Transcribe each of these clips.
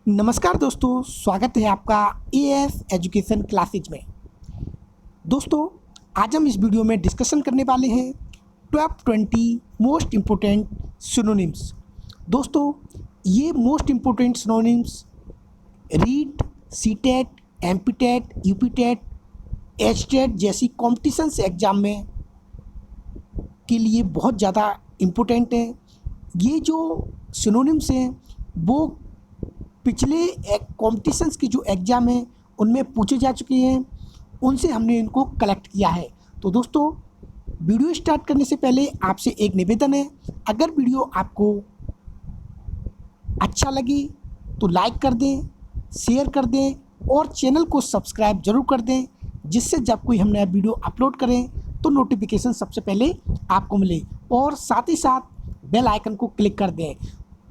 नमस्कार दोस्तों, स्वागत है आपका एएस एजुकेशन क्लासेज में। दोस्तों, आज हम इस वीडियो में डिस्कशन करने वाले हैं 12-20 मोस्ट इम्पोर्टेंट सिनोनिम्स। दोस्तों, ये most important synonyms REET, CTET, MPTET, UPTET, HTET जैसी कॉम्पिटिशन्स एग्ज़ाम में के लिए बहुत ज़्यादा इम्पोर्टेंट है। ये जो सिनोनिम्स हैं वो पिछले कॉम्पिटिशन्स की जो एग्ज़ाम है उनमें पूछे जा चुके हैं, उनसे हमने इनको कलेक्ट किया है। तो दोस्तों, वीडियो स्टार्ट करने से पहले आपसे एक निवेदन है, अगर वीडियो आपको अच्छा लगे तो लाइक कर दें, शेयर कर दें और चैनल को सब्सक्राइब ज़रूर कर दें, जिससे जब कोई हम नया वीडियो अपलोड करें तो नोटिफिकेशन सबसे पहले आपको मिले, और साथ ही साथ बेल आइकन को क्लिक कर दें।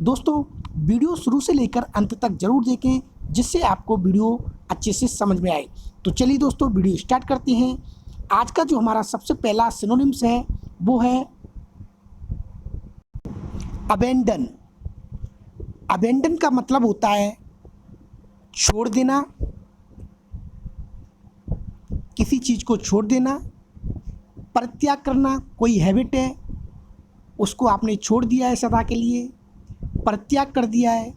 दोस्तों, वीडियो शुरू से लेकर अंत तक ज़रूर देखें, जिससे आपको वीडियो अच्छे से समझ में आए। तो चलिए दोस्तों, वीडियो स्टार्ट करते हैं। आज का जो हमारा सबसे पहला सिनोनिम्स है वो है अबेंडन। अबेंडन का मतलब होता है छोड़ देना, किसी चीज़ को छोड़ देना, परित्याग करना। कोई हैबिट है, उसको आपने छोड़ दिया है सदा के लिए, परित्याग कर दिया है,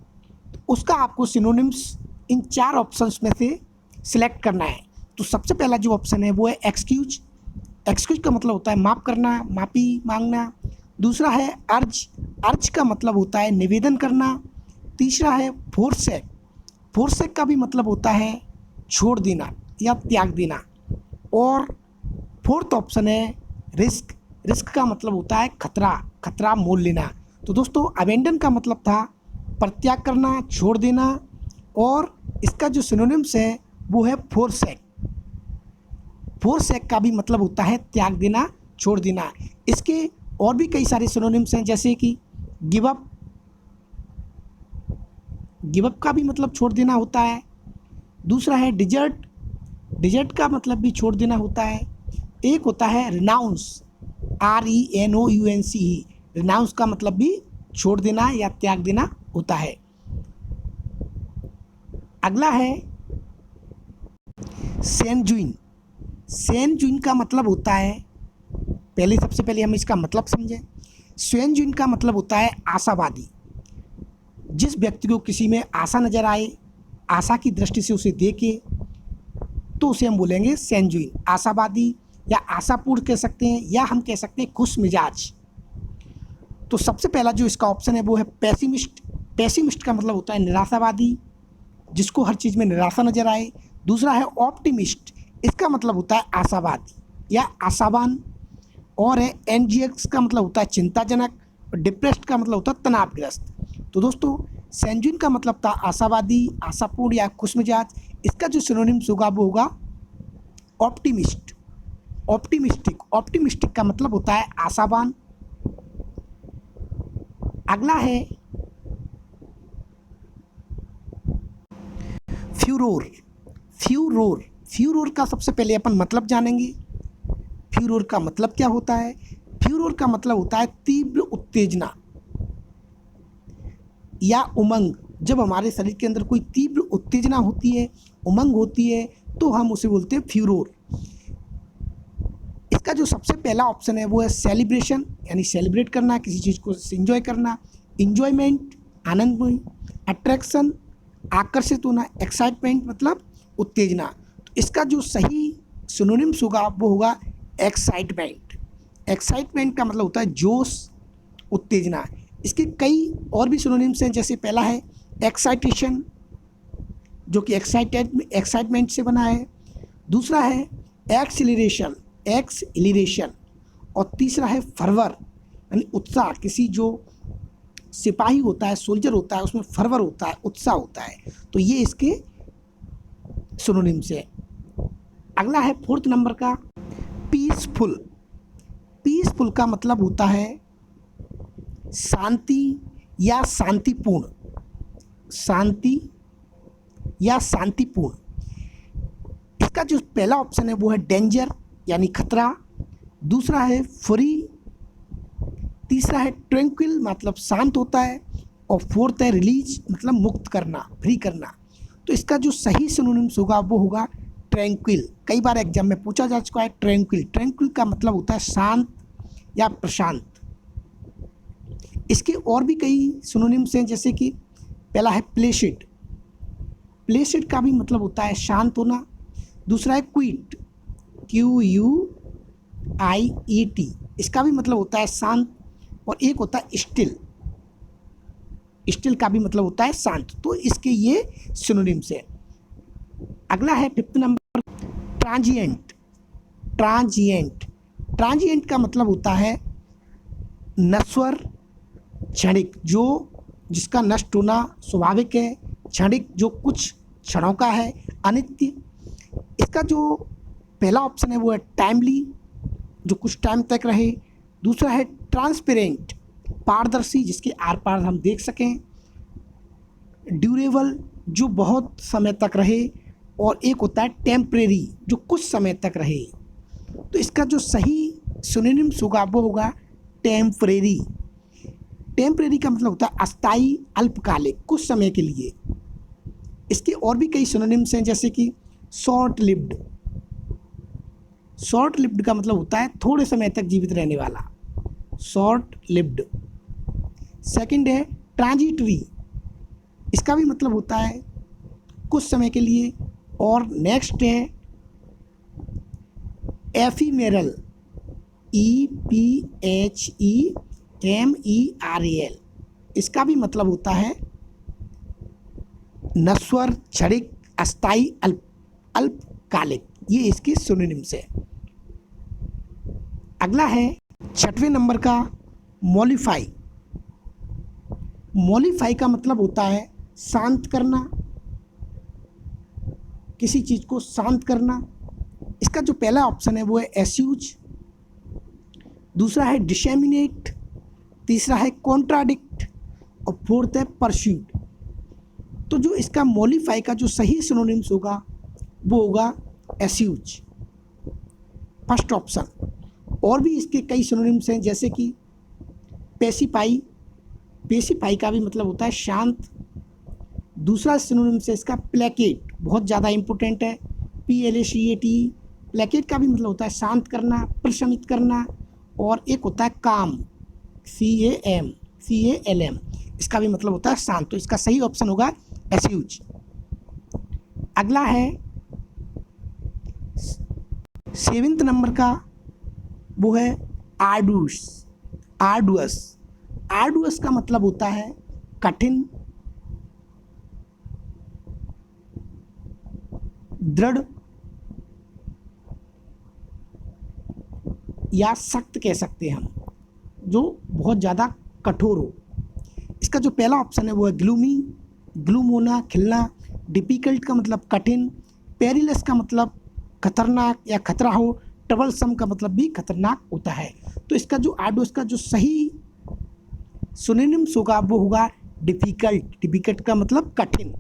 तो उसका आपको सिनोनिम्स इन 4 ऑप्शंस में से सिलेक्ट करना है। तो सबसे पहला जो ऑप्शन है वो है एक्सक्यूज। एक्सक्यूज का मतलब होता है माफ़ करना, माफ़ी मांगना। दूसरा है अर्ज। अर्ज का मतलब होता है निवेदन करना। तीसरा है फोरसेक। फोरसेक का भी मतलब होता है छोड़ देना या त्याग देना। और फोर्थ ऑप्शन है रिस्क। रिस्क का मतलब होता है खतरा, खतरा मोल लेना। तो दोस्तों, अबेंडन का मतलब था परित्याग करना, छोड़ देना, और इसका जो सिनोनिम्स है वो है फोरसेक। फोरसेक का भी मतलब होता है त्याग देना, छोड़ देना। इसके और भी कई सारे सिनोनिम्स हैं, जैसे कि गिव अप। गिव अप का भी मतलब छोड़ देना होता है। दूसरा है डिजर्ट। डिजर्ट का मतलब भी छोड़ देना होता है। एक होता है रिनाउंस, RENOUNCE। रिनाउंस का मतलब भी छोड़ देना या त्याग देना होता है। अगला है सैनजुइन। सैनजुइन का मतलब होता है, सबसे पहले हम इसका मतलब समझें। सैनजुइन का मतलब होता है आशावादी। जिस व्यक्ति को किसी में आशा नज़र आए, आशा की दृष्टि से उसे देखे, तो उसे हम बोलेंगे सैनजुइन, आशावादी, या आशापूर्ण कह सकते हैं, या हम कह सकते हैं खुश मिजाज। तो सबसे पहला जो इसका ऑप्शन है वो है पेसिमिस्ट। पेसिमिस्ट का मतलब होता है निराशावादी, जिसको हर चीज़ में निराशा नज़र आए। दूसरा है ऑप्टिमिस्ट। इसका मतलब होता है आशावादी या आशावान। और है एनजीएक्स का मतलब होता है चिंताजनक, और डिप्रेस्ड का मतलब होता है तनावग्रस्त। तो दोस्तों, सैनजुइन का मतलब था आशावादी, आशापूर्ण या खुशमिजाज। इसका जो सिनोनिम्स होगा वो होगा ऑप्टिमिस्ट, ऑप्टिमिस्टिक। ऑप्टिमिस्टिक का मतलब होता है आशावान। अगला है फ्यूरोर। फ्यूरोर, फ्यूरोर का सबसे पहले अपन मतलब जानेंगे। फ्यूरोर का मतलब क्या होता है? फ्यूरोर का मतलब होता है तीव्र उत्तेजना या उमंग। जब हमारे शरीर के अंदर कोई तीव्र उत्तेजना होती है, उमंग होती है, तो हम उसे बोलते हैं फ्यूरोर। इसका जो सबसे पहला ऑप्शन है वो है सेलिब्रेशन, यानी सेलिब्रेट करना, किसी चीज़ को एंजॉय करना। इंजॉयमेंट, आनंदमय। अट्रैक्शन, आकर्षित होना। एक्साइटमेंट मतलब उत्तेजना। तो इसका जो सही सिनोनिम्स होगा वो होगा एक्साइटमेंट। एक्साइटमेंट का मतलब होता है जोश, उत्तेजना। इसके कई और भी सिनोनिम्स हैं, जैसे पहला है एक्साइटेशन, जो कि एक्साइटमेंट से बना है। दूसरा है एक्सिलरेशन, एक्सिलरेशन। और तीसरा है फरवर, यानी उत्साह। किसी जो सिपाही होता है, सोल्जर होता है, उसमें फरवर होता है, उत्साह होता है। तो ये इसके सिनोनिम्स है। अगला है फोर्थ नंबर का पीसफुल। पीसफुल का मतलब होता है शांति या शांतिपूर्ण। शांति या शांतिपूर्ण। इसका जो पहला ऑप्शन है वो है डेंजर, यानी खतरा। दूसरा है फ्री। तीसरा है ट्रैंक्विल, मतलब शांत होता है। और फोर्थ है रिलीज मतलब मुक्त करना, फ्री करना। तो इसका जो सही सिनोनिम्स होगा वो होगा ट्रैंक्विल। कई बार एग्जाम में पूछा जा चुका है ट्रैंक्विल। ट्रैंक्विल का मतलब होता है शांत या प्रशांत। इसके और भी कई सिनोनिम्स हैं, जैसे कि पहला है प्लेसिड। प्लेसिड का भी मतलब होता है शांत होना। दूसरा है क्विट, QUIET, इसका भी मतलब होता है शांत। और एक होता है स्टिल, स्टिल का भी मतलब होता है शांत। तो इसके ये सिनोनिम्स है। अगला है 5th number transient. Transient, transient का मतलब होता है नश्वर, क्षणिक, जो जिसका नष्ट होना स्वाभाविक है। क्षणिक, जो कुछ क्षणों का है। अनित्य, इसका जो पहला ऑप्शन है वो है टाइमली, जो कुछ टाइम तक रहे। दूसरा है ट्रांसपेरेंट, पारदर्शी, जिसके आर पार हम देख सकें। ड्यूरेबल, जो बहुत समय तक रहे। और एक होता है टेम्परेरी, जो कुछ समय तक रहे। तो इसका जो सही सिनोनिम्स होगा वो होगा टेम्परेरी। टेम्परेरी का मतलब होता है अस्थायी, अल्पकालिक, कुछ समय के लिए। इसके और भी कई सिनोनिम्स हैं, जैसे कि शॉर्ट लिव्ड। शॉर्ट लिव्ड का मतलब होता है थोड़े समय तक जीवित रहने वाला, शॉर्ट लिव्ड। सेकंड है ट्रांजिटरी, इसका भी मतलब होता है कुछ समय के लिए। और नेक्स्ट है एफीमेरल, EPHEMERAL, इसका भी मतलब होता है नश्वर, क्षणिक, अस्थायी, अल्पकालिक। ये इसके सिनोनिम्स है। अगला है 6वें नंबर का मॉलिफाई। मॉलिफाई का मतलब होता है शांत करना, किसी चीज़ को शांत करना। इसका जो पहला ऑप्शन है वो है एस्यूज। दूसरा है डिसेमिनेट। तीसरा है कॉन्ट्राडिक्ट। और फोर्थ है परस्यूट। तो जो इसका मॉलिफाई का जो सही सिनोनिम्स होगा वो होगा एस्यूज, फर्स्ट ऑप्शन। और भी इसके कई सिनोनिम्स हैं, जैसे कि पेसिफाई। पेसिफाई का भी मतलब होता है शांत। दूसरा सिनोनिम्स है इसका प्लेकेट, बहुत ज़्यादा इंपॉर्टेंट है, PLACAT। प्लेकेट का भी मतलब होता है शांत करना, प्रशमित करना। और एक होता है काम, CALM, इसका भी मतलब होता है शांत। तो इसका सही ऑप्शन होगा एस्यूज। अगला है 7th नंबर का, वो है आर्डुअस। आर्डुअस, आर्डुअस का मतलब होता है कठिन, दृढ़ या सख्त कह सकते हैं हम, जो बहुत ज़्यादा कठोर हो। इसका जो पहला ऑप्शन है वो है ग्लूमी, ग्लूम होना, खिलना। डिफिकल्ट का मतलब कठिन। पेरिलस का मतलब खतरनाक या खतरा हो। ट्रबलसम का मतलब भी खतरनाक होता है। तो इसका जो आर्डुअस का जो सही सिनोनिम्स होगा वो होगा डिफिकल्ट। डिफिकल्ट का मतलब कठिन।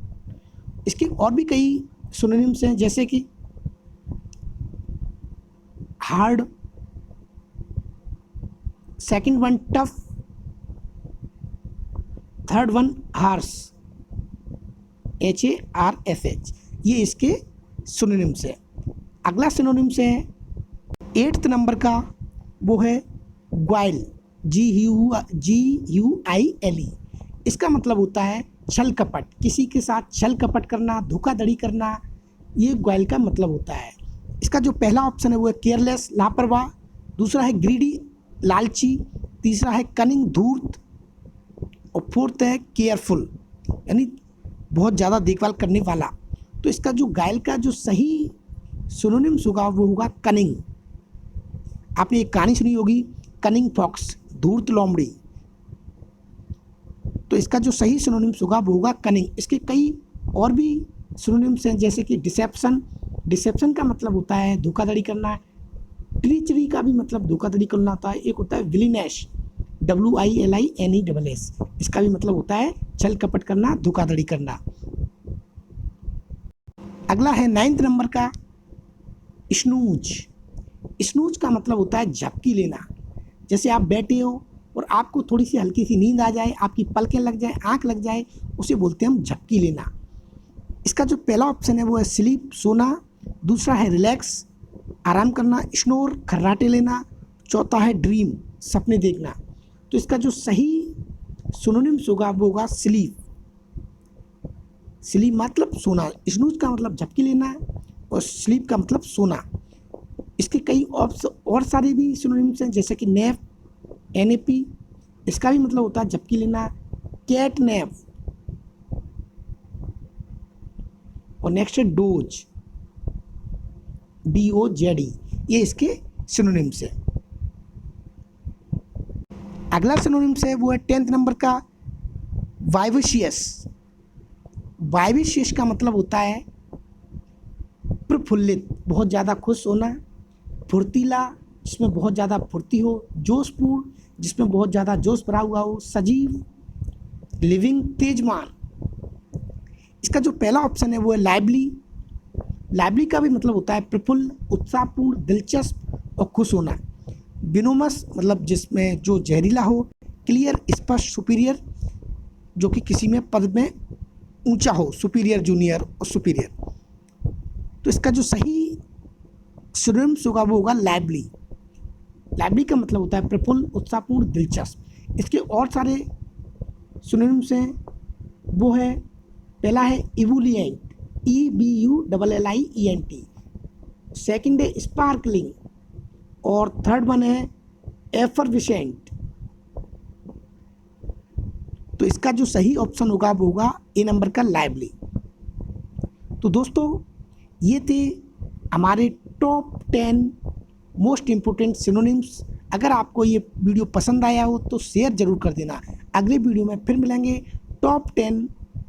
इसके और भी कई सिनोनिम्स हैं, जैसे कि hard, second one tough, third one harsh, HARSH। ये इसके सिनोनिम्स है। अगला सिनोनिम्स है 8th नंबर का, वो है ग्वाइल, GUILE। इसका मतलब होता है छल कपट, किसी के साथ छल कपट करना, धोखाधड़ी करना। ये ग्वाइल का मतलब होता है। इसका जो पहला ऑप्शन है वो है केयरलेस, लापरवाह। दूसरा है ग्रीडी, लालची। तीसरा है कनिंग, धूर्त। और फोर्थ है केयरफुल, यानी बहुत ज़्यादा देखभाल करने वाला। तो इसका जो गायल का जो सही सिनोनिम्स होगा वो होगा कनिंग। आपने एक कहानी सुनी होगी, कनिंग फॉक्स, धूर्त लोमड़ी। तो इसका जो सही सिनोनिम्स होगा वो होगा कनिंग। इसके कई और भी सिनोनिम्स हैं, जैसे कि डिसेप्शन। डिसेप्शन का मतलब होता है धोखाधड़ी करना। ट्रीचरी का भी मतलब धोखाधड़ी करना होता है। एक होता है विलिनेस, WILINESS, इसका भी मतलब होता है छल कपट करना, धोखाधड़ी करना। अगला है 9th नंबर का स्नूज। स्नूज का मतलब होता है झपकी लेना। जैसे आप बैठे हो और आपको थोड़ी सी हल्की सी नींद आ जाए, आपकी पलकें लग जाए, आँख लग जाए, उसे बोलते हैं हम झपकी लेना। इसका जो पहला ऑप्शन है वो है स्लीप, सोना। दूसरा है रिलैक्स, आराम करना। स्नोर, खर्राटे लेना। चौथा है ड्रीम, सपने देखना। तो इसका जो सही सिनोनिम्स होगा वो होगा स्लीप। स्लीप मतलब सोना, स्नूज का मतलब झपकी लेना और स्लीप का मतलब सोना। इसके कई और सारे भी सिनोनिम्स हैं, जैसे कि नैप, NAP, इसका भी मतलब होता है झपकी लेना। कैट नैप, और नेक्स्ट है डोज, DOZE, ये इसके सिनोनिम्स है। अगला सिनोनिम्स है वो है 10th नंबर का वाइवेशियस। वाइवेशियस का मतलब होता है प्रफुल्लित, बहुत ज़्यादा खुश होना। फुर्तीला, जिसमें बहुत ज़्यादा फुर्ती हो। जोशपूर्ण, जिसमें बहुत ज़्यादा जोश भरा हुआ हो। सजीव, लिविंग, तेजमान। इसका जो पहला ऑप्शन है वो है लाइवली। लाइवली का भी मतलब होता है प्रफुल्ल, उत्साहपूर्ण, दिलचस्प और खुश होना। विनोमस मतलब जिसमें जो जहरीला हो। क्लियर, स्पष्ट, सुपीरियर, जो कि किसी में पद में ऊंचा हो, सुपीरियर, जूनियर और सुपीरियर। तो इसका जो सही सिनोनिम्स होगा वो होगा लाइवली। लाइवली का मतलब होता है प्रफुल्ल, उत्साहपूर्ण, दिलचस्प। इसके और सारे सिनोनिम्स हैं, वो है पहला है इबुलिएंट, EBULLIENT। सेकंड है स्पार्कलिंग, और थर्ड वन है एफरविसेंट। तो इसका जो सही ऑप्शन होगा वो होगा ए नंबर का लाइवली। तो दोस्तों ये थे हमारे टॉप 10 मोस्ट इम्पोर्टेंट सिनोनिम्स। अगर आपको ये वीडियो पसंद आया हो तो शेयर ज़रूर कर देना। अगले वीडियो में फिर मिलेंगे टॉप 10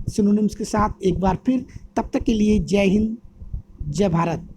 सिनोनिम्स के साथ एक बार फिर। तब तक के लिए जय हिंद, जय भारत।